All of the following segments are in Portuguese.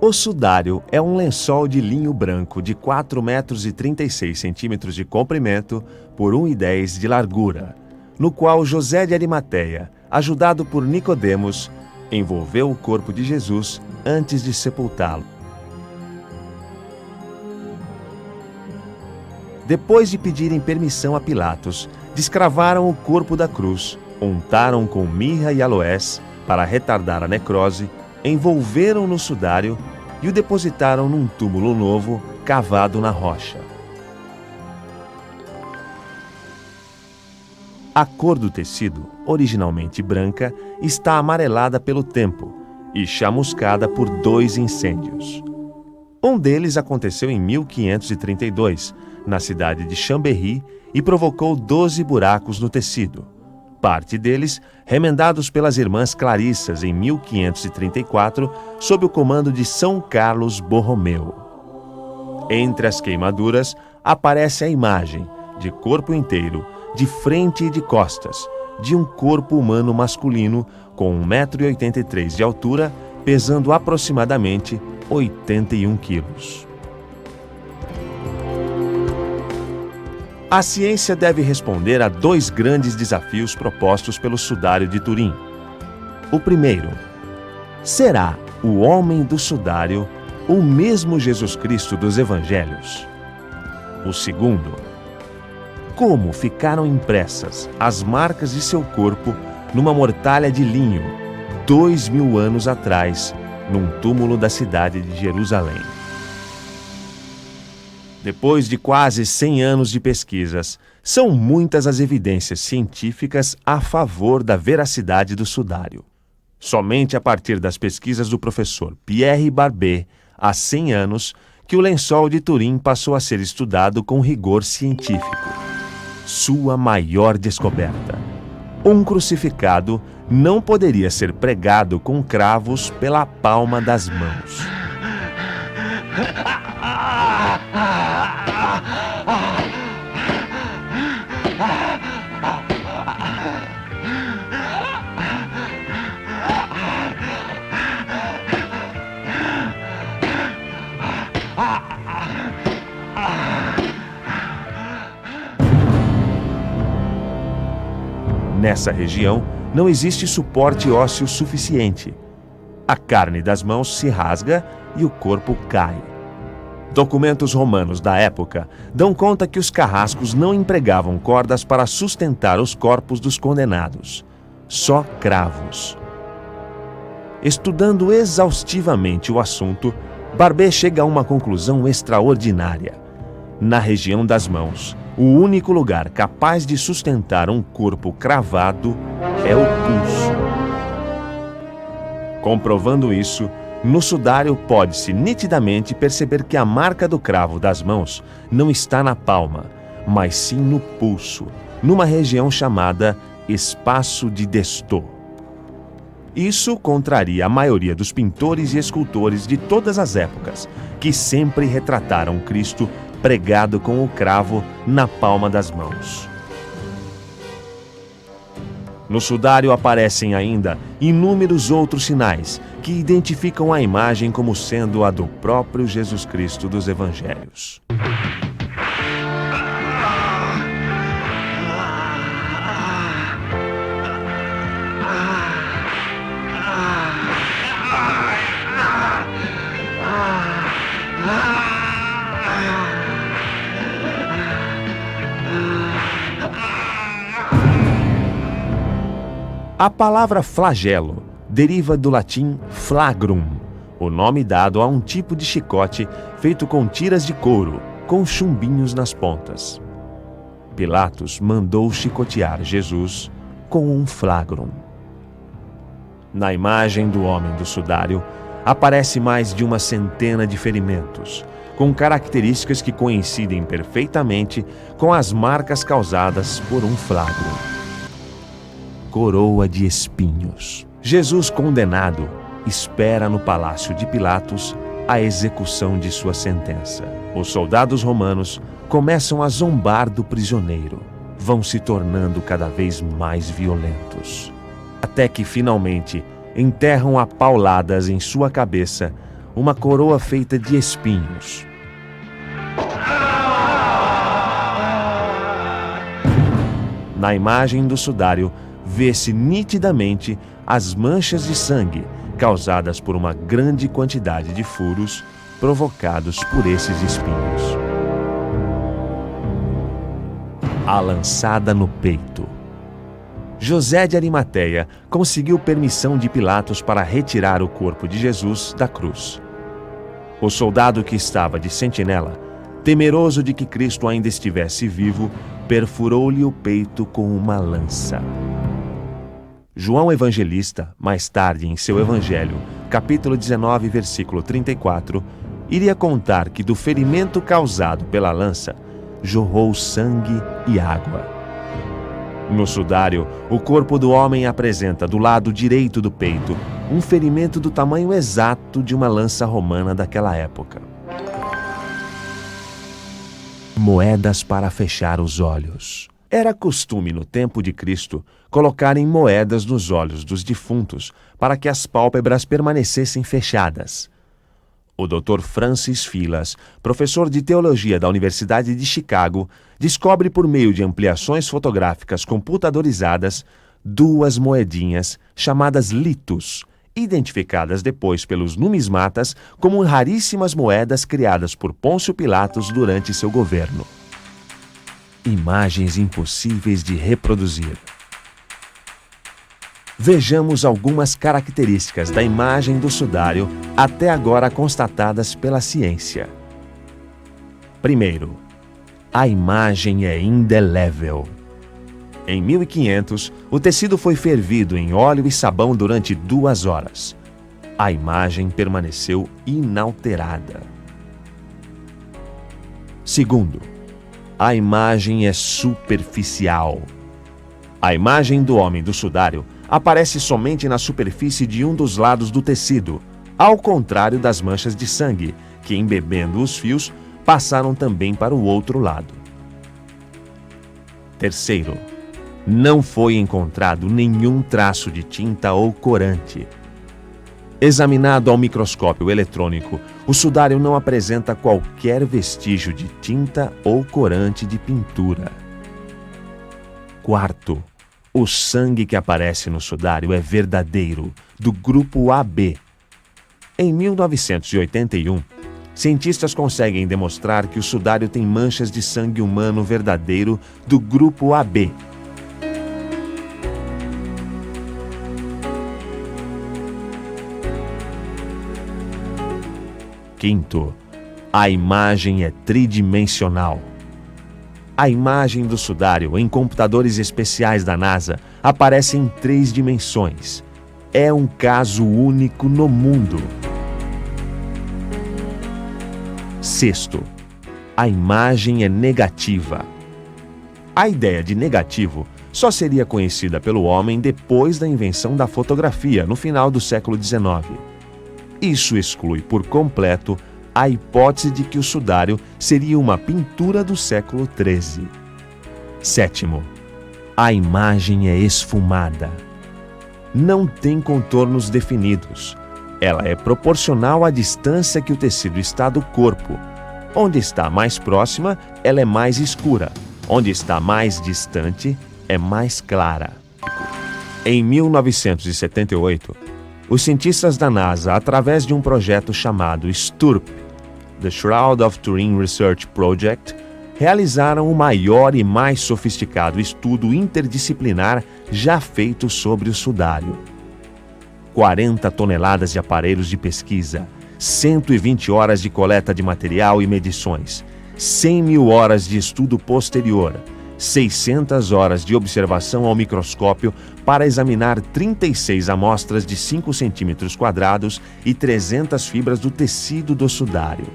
O sudário é um lençol de linho branco de 4,36 metros de comprimento por 1,10 de largura, no qual José de Arimateia, ajudado por Nicodemos, envolveu o corpo de Jesus antes de sepultá-lo. Depois de pedirem permissão a Pilatos, descravaram o corpo da cruz, untaram com mirra e aloés para retardar a necrose, envolveram no sudário e o depositaram num túmulo novo cavado na rocha. A cor do tecido, originalmente branca, está amarelada pelo tempo e chamuscada por 2 incêndios. Um deles aconteceu em 1532, na cidade de Chambéry, e provocou 12 buracos no tecido. Parte deles remendados pelas irmãs Clarissas em 1534, sob o comando de São Carlos Borromeu. Entre as queimaduras aparece a imagem, de corpo inteiro, de frente e de costas, de um corpo humano masculino com 1,83 m de altura, pesando aproximadamente 81 quilos. A ciência deve responder a 2 grandes desafios propostos pelo sudário de Turim. O primeiro: será o homem do sudário o mesmo Jesus Cristo dos Evangelhos? O segundo: como ficaram impressas as marcas de seu corpo numa mortalha de linho 2000 anos atrás, num túmulo da cidade de Jerusalém? Depois de quase 100 anos de pesquisas, são muitas as evidências científicas a favor da veracidade do sudário. Somente a partir das pesquisas do professor Pierre Barbet, há 100 anos, que o lençol de Turim passou a ser estudado com rigor científico. Sua maior descoberta: um crucificado não poderia ser pregado com cravos pela palma das mãos. Nessa região, não existe suporte ósseo suficiente. A carne das mãos se rasga e o corpo cai. Documentos romanos da época dão conta que os carrascos não empregavam cordas para sustentar os corpos dos condenados, só cravos. Estudando exaustivamente o assunto, Barbet chega a uma conclusão extraordinária. Na região das mãos, o único lugar capaz de sustentar um corpo cravado é o pulso. Comprovando isso, no sudário pode-se nitidamente perceber que a marca do cravo das mãos não está na palma, mas sim no pulso, numa região chamada espaço de Destau. Isso contraria a maioria dos pintores e escultores de todas as épocas, que sempre retrataram Cristo pregado com o cravo na palma das mãos. No sudário aparecem ainda inúmeros outros sinais que identificam a imagem como sendo a do próprio Jesus Cristo dos Evangelhos. A palavra flagelo deriva do latim flagrum, o nome dado a um tipo de chicote feito com tiras de couro, com chumbinhos nas pontas. Pilatos mandou chicotear Jesus com um flagrum. Na imagem do homem do sudário, aparece mais de 100 de ferimentos, com características que coincidem perfeitamente com as marcas causadas por um flagrum. Coroa de espinhos. Jesus, condenado, espera no palácio de Pilatos a execução de sua sentença. Os soldados romanos começam a zombar do prisioneiro, vão se tornando cada vez mais violentos, até que finalmente enterram a pauladas em sua cabeça uma coroa feita de espinhos. Na imagem do sudário, vê-se nitidamente as manchas de sangue causadas por uma grande quantidade de furos provocados por esses espinhos. A lançada no peito. José de Arimateia conseguiu permissão de Pilatos para retirar o corpo de Jesus da cruz. O soldado que estava de sentinela, temeroso de que Cristo ainda estivesse vivo, perfurou-lhe o peito com uma lança. João Evangelista, mais tarde em seu Evangelho, capítulo 19, versículo 34, iria contar que do ferimento causado pela lança, jorrou sangue e água. No sudário, o corpo do homem apresenta do lado direito do peito um ferimento do tamanho exato de uma lança romana daquela época. Moedas para fechar os olhos. Era costume no tempo de Cristo colocarem moedas nos olhos dos defuntos para que as pálpebras permanecessem fechadas. O Dr. Francis Filas, professor de teologia da Universidade de Chicago, descobre por meio de ampliações fotográficas computadorizadas 2 moedinhas chamadas litos, identificadas depois pelos numismatas como raríssimas moedas criadas por Pôncio Pilatos durante seu governo. Imagens impossíveis de reproduzir. Vejamos algumas características da imagem do sudário até agora constatadas pela ciência. Primeiro, a imagem é indelével. Em 1500, o tecido foi fervido em óleo e sabão durante 2 horas. A imagem permaneceu inalterada. Segundo, a imagem é superficial. A imagem do homem do sudário aparece somente na superfície de um dos lados do tecido, ao contrário das manchas de sangue, que, embebendo os fios, passaram também para o outro lado. Terceiro, não foi encontrado nenhum traço de tinta ou corante. Examinado ao microscópio eletrônico, o sudário não apresenta qualquer vestígio de tinta ou corante de pintura. Quarto, o sangue que aparece no sudário é verdadeiro, do grupo AB. Em 1981, cientistas conseguem demonstrar que o sudário tem manchas de sangue humano verdadeiro do grupo AB. Quinto, a imagem é tridimensional. A imagem do sudário em computadores especiais da NASA aparece em 3 dimensões. É um caso único no mundo. Sexto, a imagem é negativa. A ideia de negativo só seria conhecida pelo homem depois da invenção da fotografia, no final do século XIX. Isso exclui por completo a hipótese de que o sudário seria uma pintura do século XIII. Sétimo, a imagem é esfumada. Não tem contornos definidos. Ela é proporcional à distância que o tecido está do corpo. Onde está mais próxima, ela é mais escura. Onde está mais distante, é mais clara. Em 1978, os cientistas da NASA, através de um projeto chamado STURP, The Shroud of Turin Research Project, realizaram o maior e mais sofisticado estudo interdisciplinar já feito sobre o sudário. 40 toneladas de aparelhos de pesquisa, 120 horas de coleta de material e medições, 100 mil horas de estudo posterior, 600 horas de observação ao microscópio para examinar 36 amostras de 5 centímetros quadrados e 300 fibras do tecido do sudário.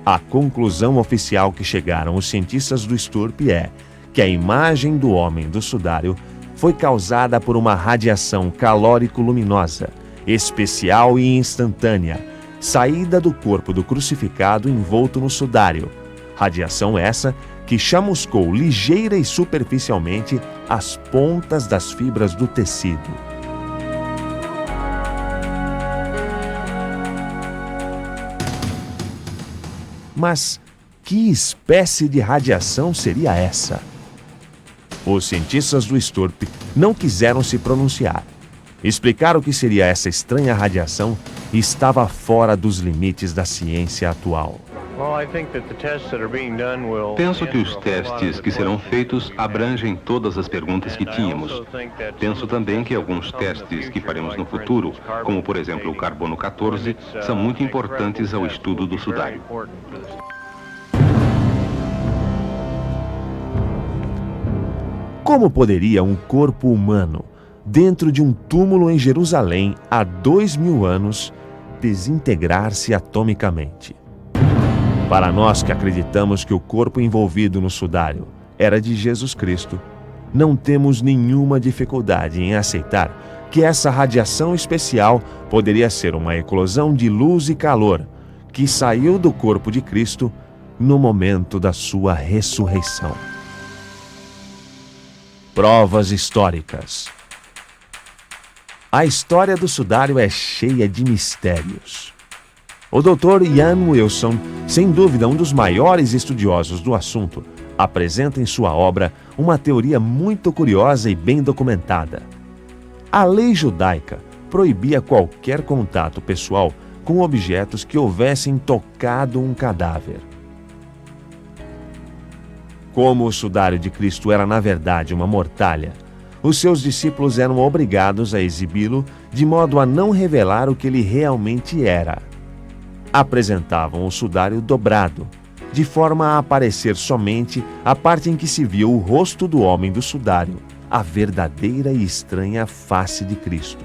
A conclusão oficial que chegaram os cientistas do STURP é que a imagem do homem do sudário foi causada por uma radiação calórico-luminosa, especial e instantânea, saída do corpo do crucificado envolto no sudário. Radiação essa que chamuscou ligeira e superficialmente as pontas das fibras do tecido. Mas que espécie de radiação seria essa? Os cientistas do STURP não quiseram se pronunciar. Explicar o que seria essa estranha radiação estava fora dos limites da ciência atual. Penso que os testes que serão feitos abrangem todas as perguntas que tínhamos. Penso também que alguns testes que faremos no futuro, como por exemplo o carbono 14, são muito importantes ao estudo do sudário. Como poderia um corpo humano, dentro de um túmulo em Jerusalém há 2000 anos, desintegrar-se atomicamente? Para nós que acreditamos que o corpo envolvido no sudário era de Jesus Cristo, não temos nenhuma dificuldade em aceitar que essa radiação especial poderia ser uma eclosão de luz e calor que saiu do corpo de Cristo no momento da sua ressurreição. Provas históricas. A história do sudário é cheia de mistérios. O Dr. Ian Wilson, sem dúvida um dos maiores estudiosos do assunto, apresenta em sua obra uma teoria muito curiosa e bem documentada. A lei judaica proibia qualquer contato pessoal com objetos que houvessem tocado um cadáver. Como o sudário de Cristo era, na verdade, uma mortalha, os seus discípulos eram obrigados a exibi-lo de modo a não revelar o que ele realmente era. Apresentavam o sudário dobrado, de forma a aparecer somente a parte em que se viu o rosto do homem do sudário, a verdadeira e estranha face de Cristo.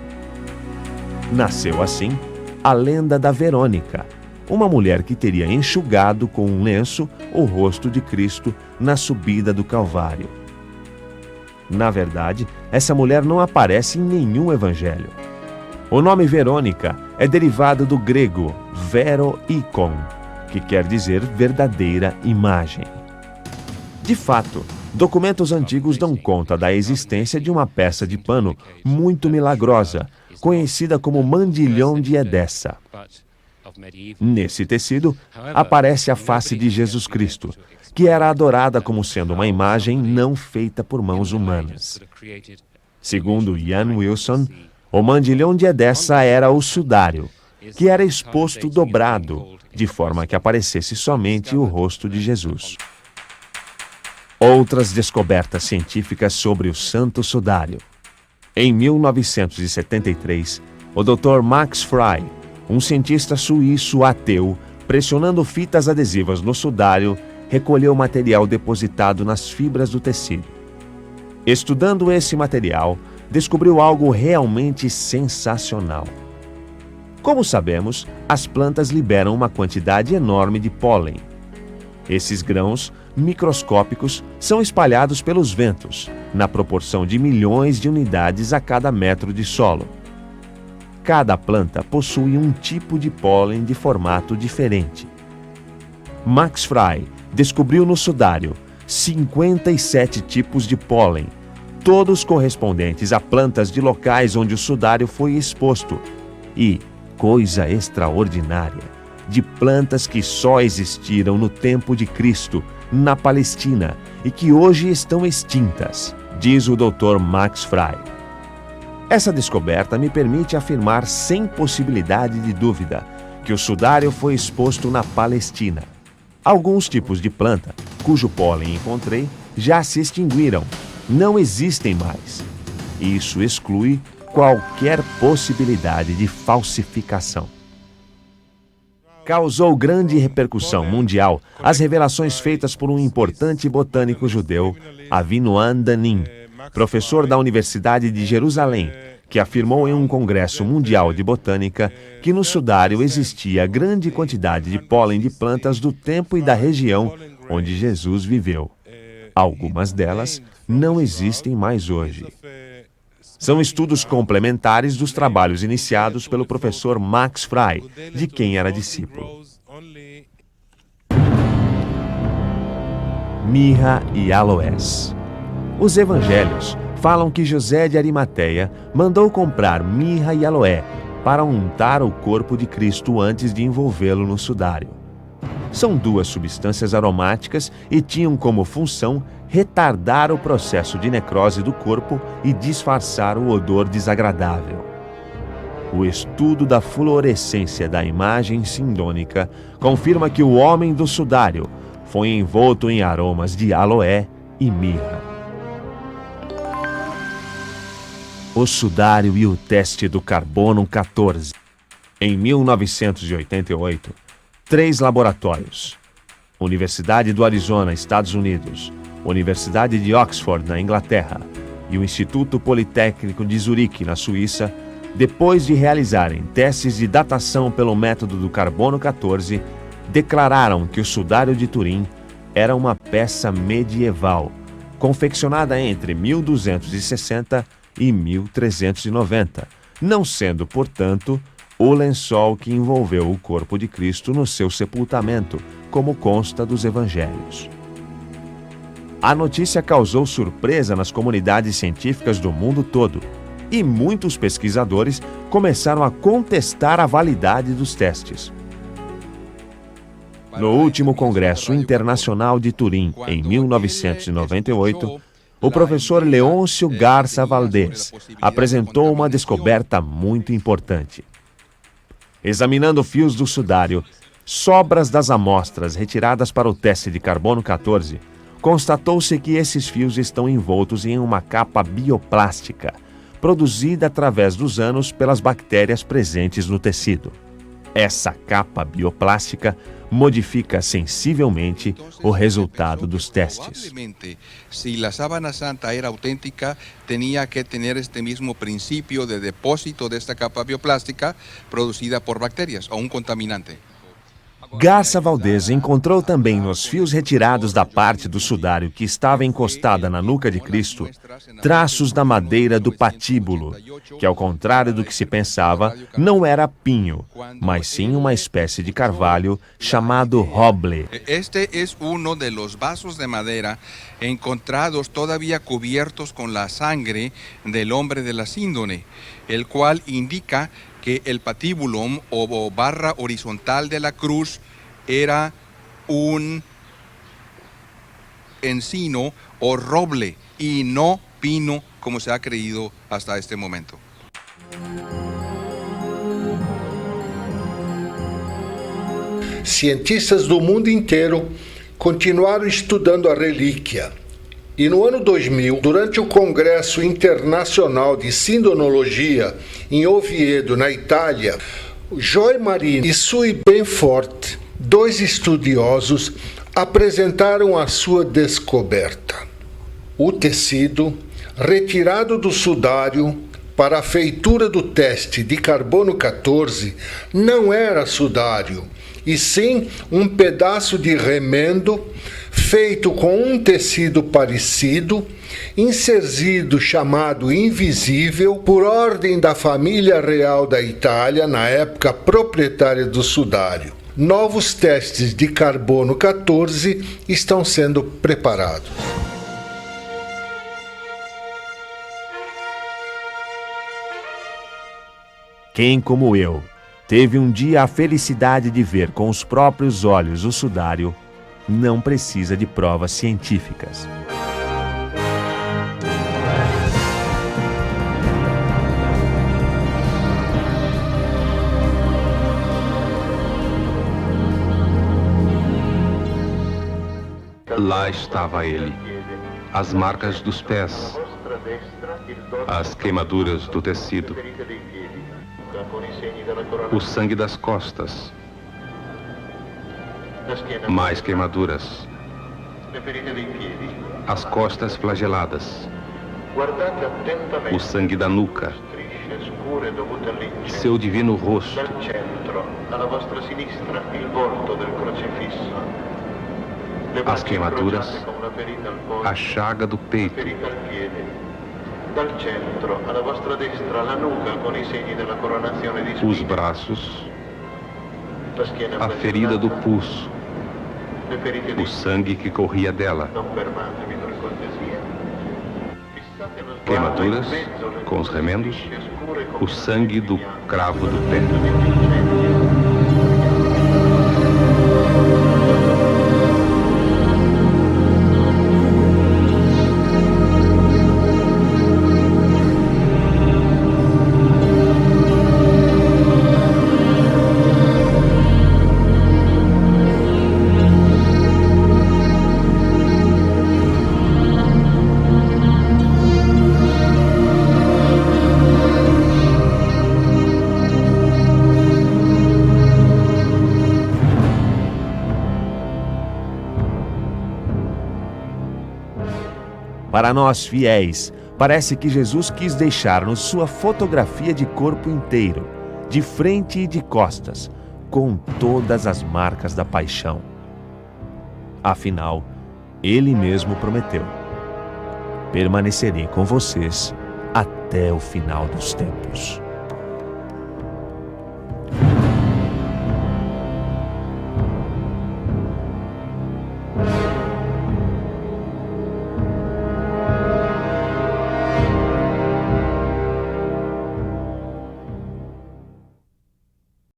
Nasceu assim a lenda da Verônica, uma mulher que teria enxugado com um lenço o rosto de Cristo na subida do Calvário. Na verdade, essa mulher não aparece em nenhum evangelho. O nome Verônica é derivado do grego vero-ikon, que quer dizer verdadeira imagem. De fato, documentos antigos dão conta da existência de uma peça de pano muito milagrosa, conhecida como mandilhão de Edessa. Nesse tecido, aparece a face de Jesus Cristo, que era adorada como sendo uma imagem não feita por mãos humanas. Segundo Ian Wilson, o mandilhão de Edessa era o sudário, que era exposto dobrado, de forma que aparecesse somente o rosto de Jesus. Outras descobertas científicas sobre o Santo Sudário. Em 1973, o Dr. Max Frey, um cientista suíço ateu, pressionando fitas adesivas no sudário, recolheu material depositado nas fibras do tecido. Estudando esse material, descobriu algo realmente sensacional. Como sabemos, as plantas liberam uma quantidade enorme de pólen. Esses grãos microscópicos são espalhados pelos ventos, na proporção de milhões de unidades a cada metro de solo. Cada planta possui um tipo de pólen de formato diferente. Max Frey descobriu no sudário 57 tipos de pólen, todos correspondentes a plantas de locais onde o sudário foi exposto e, coisa extraordinária, de plantas que só existiram no tempo de Cristo, na Palestina, e que hoje estão extintas, diz o Dr. Max Frey. Essa descoberta me permite afirmar sem possibilidade de dúvida que o sudário foi exposto na Palestina. Alguns tipos de planta, cujo pólen encontrei, já se extinguiram, não existem mais. Isso exclui qualquer possibilidade de falsificação. Causou grande repercussão mundial as revelações feitas por um importante botânico judeu, Avinoam Danim, professor da Universidade de Jerusalém, que afirmou em um congresso mundial de botânica que no sudário existia grande quantidade de pólen de plantas do tempo e da região onde Jesus viveu. Algumas delas não existem mais hoje. São estudos complementares dos trabalhos iniciados pelo professor Max Frey, de quem era discípulo. Mirra e aloés. Os evangelhos falam que José de Arimateia mandou comprar mirra e aloé para untar o corpo de Cristo antes de envolvê-lo no sudário. São duas substâncias aromáticas e tinham como função retardar o processo de necrose do corpo e disfarçar o odor desagradável. O estudo da fluorescência da imagem sindônica confirma que o homem do sudário foi envolto em aromas de aloé e mirra. O sudário e o teste do carbono 14. Em 1988, 3 laboratórios, Universidade do Arizona, Estados Unidos, Universidade de Oxford, na Inglaterra, e o Instituto Politécnico de Zurique, na Suíça, depois de realizarem testes de datação pelo método do carbono 14, declararam que o sudário de Turim era uma peça medieval, confeccionada entre 1260 e 1390, não sendo, portanto, o lençol que envolveu o corpo de Cristo no seu sepultamento, como consta dos evangelhos. A notícia causou surpresa nas comunidades científicas do mundo todo, e muitos pesquisadores começaram a contestar a validade dos testes. No último Congresso Internacional de Turim, em 1998, o professor Leôncio Garça Valdés apresentou uma descoberta muito importante. Examinando fios do sudário, sobras das amostras retiradas para o teste de carbono 14, constatou-se que esses fios estão envoltos em uma capa bioplástica, produzida através dos anos pelas bactérias presentes no tecido. Essa capa bioplástica modifica sensivelmente o resultado dos testes. Se a sábana santa era autêntica, tinha que ter este mesmo princípio de depósito desta capa bioplástica produzida por bactérias ou contaminante. Garça Valdés encontrou também nos fios retirados da parte do sudário que estava encostada na nuca de Cristo traços da madeira do patíbulo, que, ao contrário do que se pensava, não era pinho, mas sim uma espécie de carvalho chamado roble. Este é um dos vasos de madeira encontrados todavía cubiertos com a sangre del hombre de la síndone, el cual indica que el patibulum o barra horizontal de la cruz era un encino o roble y no pino como se ha creído hasta este momento. Cientistas do mundo inteiro continuaram estudando a relíquia. E no ano 2000, durante o Congresso Internacional de Sindonologia em Oviedo, na Itália, Joy Marini e Sui Benfort, 2 estudiosos, apresentaram a sua descoberta. O tecido, retirado do sudário para a feitura do teste de carbono 14, não era sudário, e sim um pedaço de remendo feito com um tecido parecido, inserzido chamado invisível, por ordem da família real da Itália, na época proprietária do sudário. Novos testes de carbono 14 estão sendo preparados. Quem, como eu, teve um dia a felicidade de ver com os próprios olhos o sudário, não precisa de provas científicas. Lá estava ele, as marcas dos pés, as queimaduras do tecido, o sangue das costas, mais queimaduras, as costas flageladas, o sangue da nuca, seu divino rosto, as queimaduras, a chaga do peito, os braços, a ferida do pulso, o sangue que corria dela, queimaduras com os remendos, o sangue do cravo do pé. Para nós fiéis, parece que Jesus quis deixar-nos sua fotografia de corpo inteiro, de frente e de costas, com todas as marcas da paixão. Afinal, Ele mesmo prometeu: permanecerei com vocês até o final dos tempos.